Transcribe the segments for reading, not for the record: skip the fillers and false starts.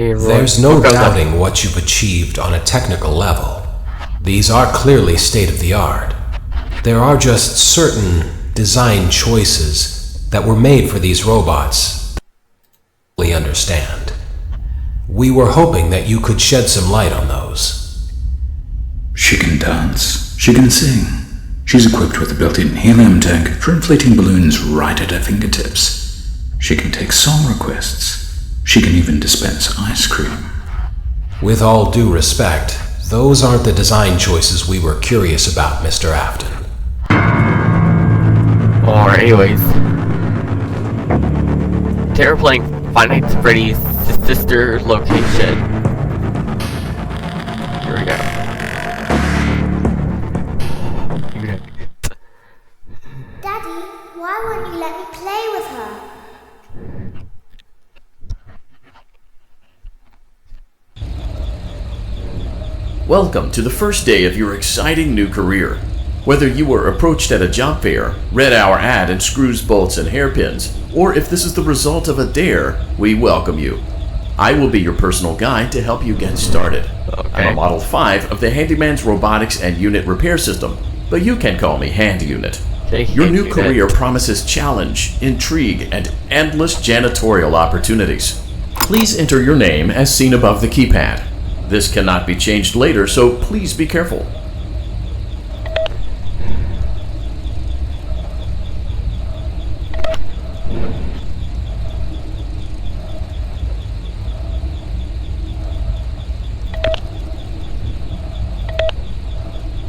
There's no doubting what you've achieved on a technical level. These are clearly state-of-the-art. There are just certain design choices that were made for these robots that we fully understand. We were hoping that you could shed some light on those. She can dance. She can sing. She's equipped with a built-in helium tank for inflating balloons right at her fingertips. She can take song requests. She can even dispense ice cream. With all due respect, those aren't the design choices we were curious about, Mr. Afton. Or anyways, Terror playing Find Freddy's sister location. Here we go. Daddy, why won't you let me play with her? Welcome to the first day of your exciting new career. Whether you were approached at a job fair, read our ad in screws, bolts, and hairpins, or if this is the result of a dare, we welcome you. I will be your personal guide to help you get started. I'm a Model 5 of the Handyman's Robotics and Unit Repair System, but you can call me Hand Unit. Your new career promises challenge, intrigue, and endless janitorial opportunities. Please enter your name as seen above the keypad. This cannot be changed later, so please be careful.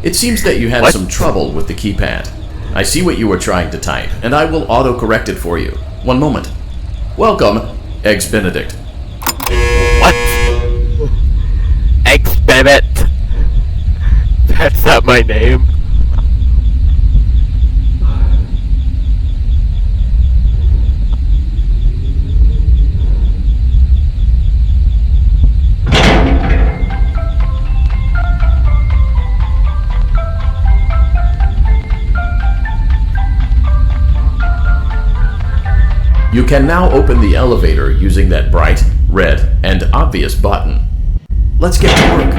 It seems that you had some trouble with the keypad. I see what you were trying to type, and I will auto-correct it for you. One moment. Welcome, Eggs Benedict. What? Eggs Benedict? That's not my name. You can now open the elevator using that bright, red, and obvious button. Let's get to work.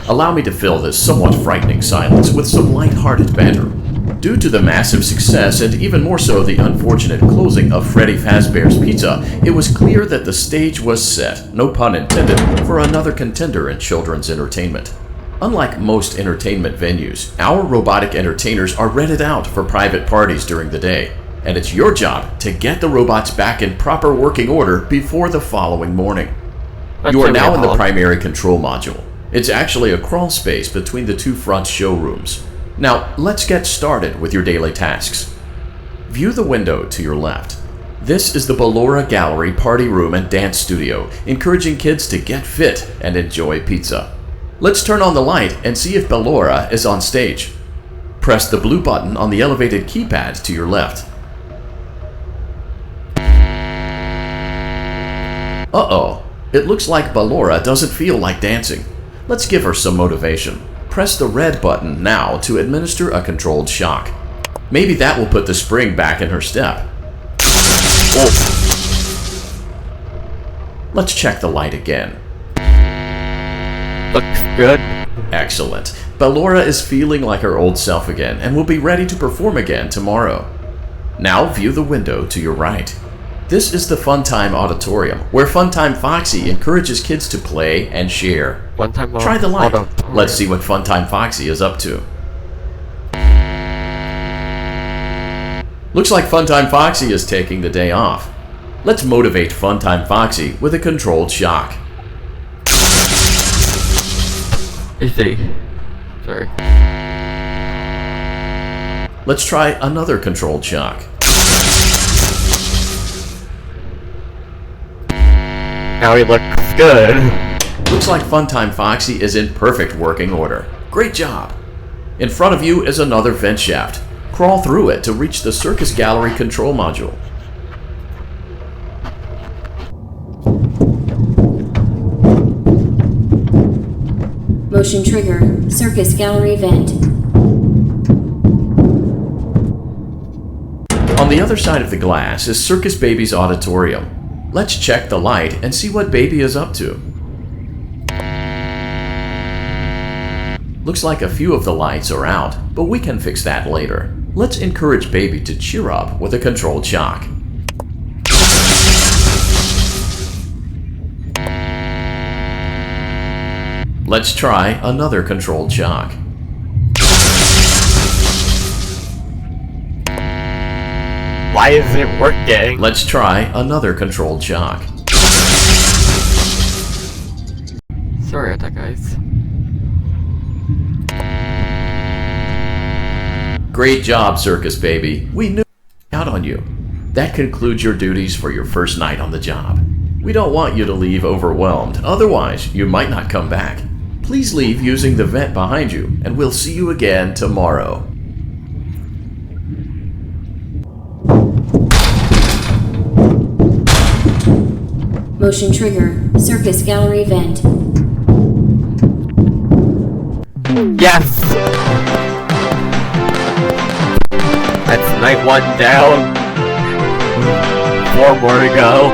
Allow me to fill this somewhat frightening silence with some light-hearted banter. Due to the massive success, and even more so the unfortunate closing of Freddy Fazbear's Pizza, it was clear that the stage was set, no pun intended, for another contender in children's entertainment. Unlike most entertainment venues, our robotic entertainers are rented out for private parties during the day, and it's your job to get the robots back in proper working order before the following morning. You are now in the primary control module. It's actually a crawl space between the two front showrooms. Now, let's get started with your daily tasks. View the window to your left. This is the Ballora Gallery Party Room and Dance Studio, encouraging kids to get fit and enjoy pizza. Let's turn on the light and see if Ballora is on stage. Press the blue button on the elevated keypad to your left. Uh-oh, it looks like Ballora doesn't feel like dancing. Let's give her some motivation. Press the red button now to administer a controlled shock. Maybe that will put the spring back in her step. Oh. Let's check the light again. Looks good. Excellent. Ballora is feeling like her old self again and will be ready to perform again tomorrow. Now view the window to your right. This is the Funtime Auditorium, where Funtime Foxy encourages kids to play and share. Try the light. Let's see what Funtime Foxy is up to. Looks like Funtime Foxy is taking the day off. Let's motivate Funtime Foxy with a controlled shock. Is he? Sorry. Let's try another controlled shock. Now he looks good. Looks like Funtime Foxy is in perfect working order. Great job! In front of you is another vent shaft. Crawl through it to reach the Circus Gallery control module. Motion trigger. Circus Gallery vent. A the other side of the glass is Circus Baby's auditorium. Let's check the light and see what Baby is up to. Looks like a few of the lights are out, but we can fix that later. Let's encourage Baby to cheer up with a controlled shock. Let's try another controlled shock. Why isn't it working? Let's try another controlled shock. Sorry about that, guys. Great job, Circus Baby. We knew out on you. That concludes your duties for your first night on the job. We don't want you to leave overwhelmed, otherwise you might not come back. Please leave using the vent behind you, and we'll see you again tomorrow. Motion trigger. Circus gallery vent. Yes! That's night 1 down. 4 more to go.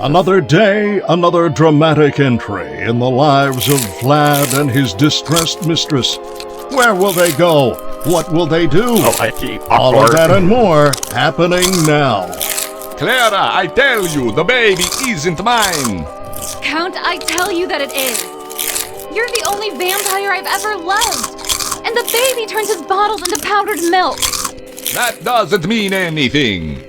Another day, another dramatic entry in the lives of Vlad and his distressed mistress. Where will they go? What will they do? Oh, I keep All of that and more happening now. Clara, I tell you, the baby isn't mine. Count, I tell you that it is. You're the only vampire I've ever loved. And the baby turns his bottles into powdered milk. That doesn't mean anything.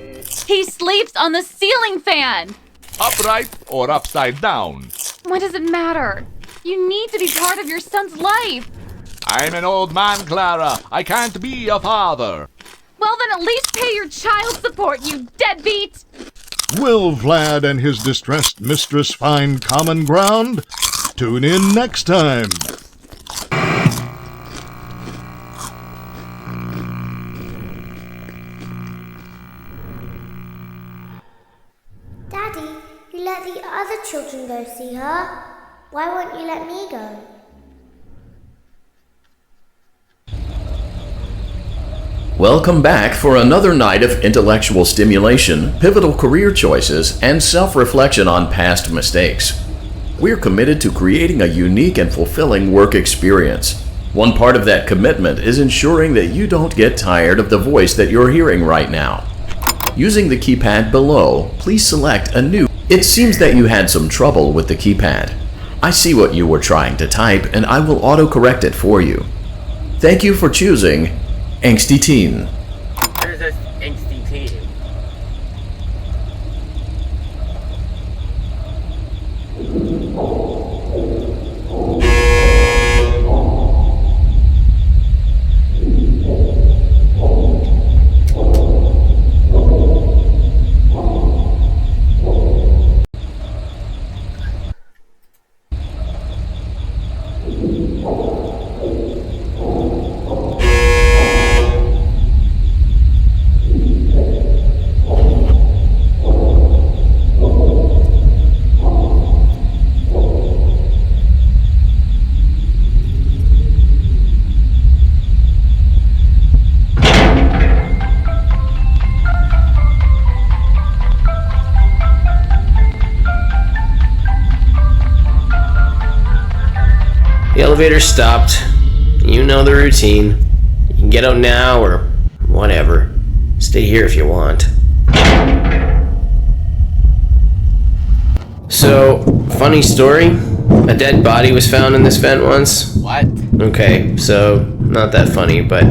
He sleeps on the ceiling fan. Upright or upside down? What does it matter? You need to be part of your son's life. I'm an old man, Clara. I can't be a father. Well, then at least pay your child support, you deadbeat! Will Vlad and his distressed mistress find common ground? Tune in next time. Daddy, you let the other children go see her. Why won't you let me go? Welcome back for another night of intellectual stimulation, pivotal career choices, and self-reflection on past mistakes. We're committed to creating a unique and fulfilling work experience. One part of that commitment is ensuring that you don't get tired of the voice that you're hearing right now. Using the keypad below, please select a new. It seems that you had some trouble with the keypad. I see what you were trying to type, and I will autocorrect it for you. Thank you for choosing Angsty Teen. There's this angsty teen. The elevator stopped. You know the routine. You can get out now or whatever. Stay here if you want. So, funny story. A dead body was found in this vent once. What? Okay, so not that funny, but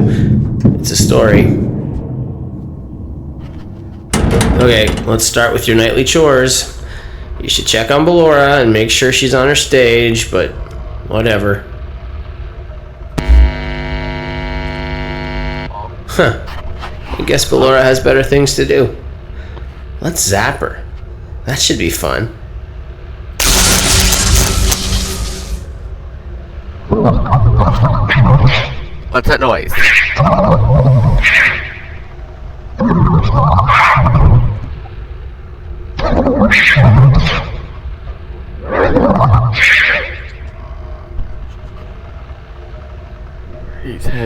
it's a story. Okay, let's start with your nightly chores. You should check on Ballora and make sure she's on her stage, but whatever. Huh. I guess Ballora has better things to do. Let's zap her. That should be fun. What's that noise?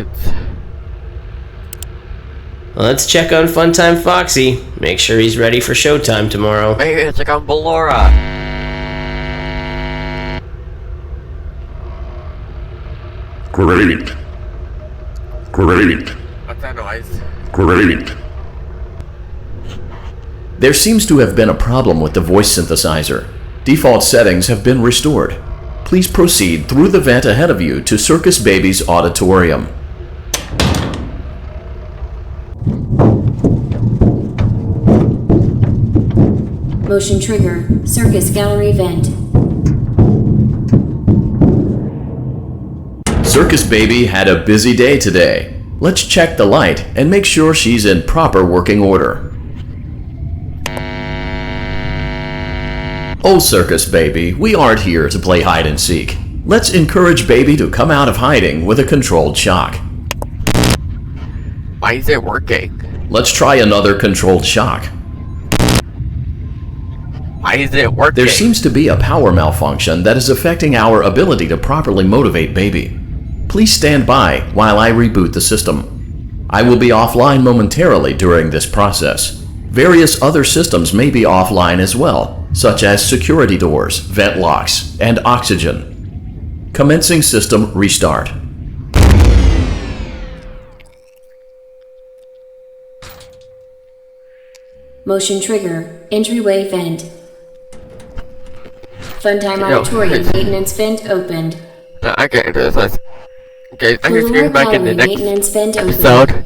vents. Let's check on Funtime Foxy. Make sure he's ready for showtime tomorrow. Maybe check on Ballora. Great. Great. What's that noise? Great. There seems to have been a problem with the voice synthesizer. Default settings have been restored. Please proceed through the vent ahead of you to Circus Baby's auditorium. Motion trigger. Circus gallery vent. Circus Baby had a busy day today. Let's check the light and make sure she's in proper working order. Oh, Circus Baby, we aren't here to play hide and seek. Let's encourage Baby to come out of hiding with a controlled shock. Why is it working? Let's try another controlled shock. Why is it working? There seems to be a power malfunction that is affecting our ability to properly motivate Baby. Please stand by while I reboot the system. I will be offline momentarily during this process. Various other systems may be offline as well, such as security doors, vent locks, and oxygen. Commencing system restart. Motion trigger. Entryway vent. Funtime No, auditorium it's- maintenance vent opened. I can't do this. Okay, I can see you Boulevard back in the gallery next maintenance vent opened. episode.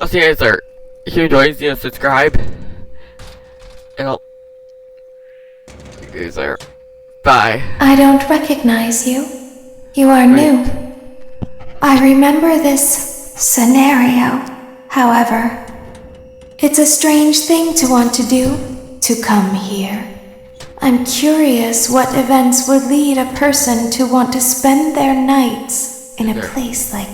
I'll see you guys there. If you enjoyed, subscribe. And I'll see you guys there. Bye. I don't recognize you. You are new. I remember this scenario, however. It's a strange thing to want to do, to come here. I'm curious what events would lead a person to want to spend their nights in a place like